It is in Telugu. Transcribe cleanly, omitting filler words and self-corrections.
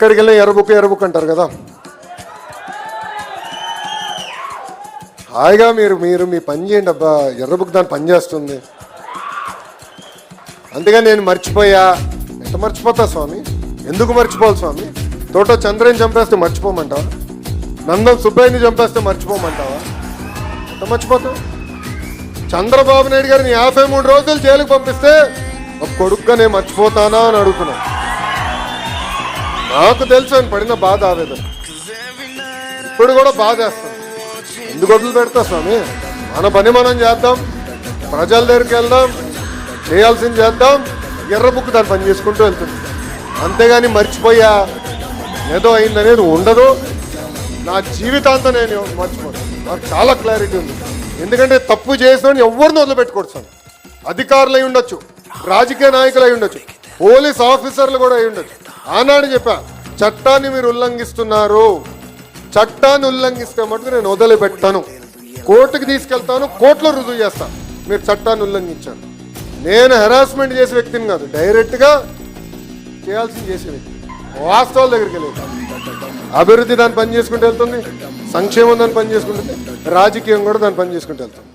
ఎక్కడికి వెళ్ళినా ఎర్రబుక్ అంటారు కదా. హాయిగా మీరు మీ పని చేయండి అబ్బా. ఎర్రబుక్ దాన్ని పని చేస్తుంది. అందుకని నేను మర్చిపోయా. ఎంత మర్చిపోతా స్వామి? ఎందుకు మర్చిపోవాలి స్వామి? తోట చంద్రని చంపేస్తే మర్చిపోమంటావా? నందం సుబ్బయ్యని చంపేస్తే మర్చిపోమంటావా? ఎంత మర్చిపోతావు? చంద్రబాబు నాయుడు గారిని 53 రోజులు జైలుకు పంపిస్తే ఒక కొడుకుగా నేను మర్చిపోతానా అని అడుగుతున్నాను. నాకు తెలుసు ఆయన పడిన బాధ, ఆవేదన. ఇప్పుడు కూడా బాధ వేస్తాను. ఎందుకు వదిలి పెడతా స్వామి? మన పని మనం చేద్దాం, ప్రజల దగ్గరికి వెళ్దాం, చేయాల్సింది చేద్దాం. ఎర్రబుక్ దాన్ని పని చేసుకుంటూ వెళ్తుంది. అంతేగాని మర్చిపోయా ఏదో అయిందనేది ఉండదు. నా జీవితాంతం నేను మర్చిపోతాను. నాకు చాలా క్లారిటీ ఉంది. ఎందుకంటే తప్పు చేసిన ఎవరిని వదిలిపెట్టుకోవచ్చు. అధికారులు అయి ఉండొచ్చు, రాజకీయ నాయకులు అయి ఉండొచ్చు, పోలీస్ ఆఫీసర్లు కూడా అయి ఉండొచ్చు. ఆనాడు చెప్పా, చట్టాన్ని మీరు ఉల్లంఘిస్తున్నారు. చట్టాన్ని ఉల్లంఘిస్తే మటుకు నేను వదిలిపెట్టాను. కోర్టుకు తీసుకెళ్తాను, కోర్టులో రుజువు చేస్తాను మీరు చట్టాన్ని ఉల్లంఘించాను. నేను హెరాస్మెంట్ చేసే వ్యక్తిని కాదు, డైరెక్ట్గా చేయాల్సింది చేసే వ్యక్తి. వాస్తవాల దగ్గరికి వెళ్ళేది. అభివృద్ధి దాన్ని పని చేసుకుంటూ వెళ్తుంది, సంక్షేమం దాన్ని పని చేసుకుంటుంది, రాజకీయం కూడా దాన్ని పని చేసుకుంటూ వెళ్తుంది.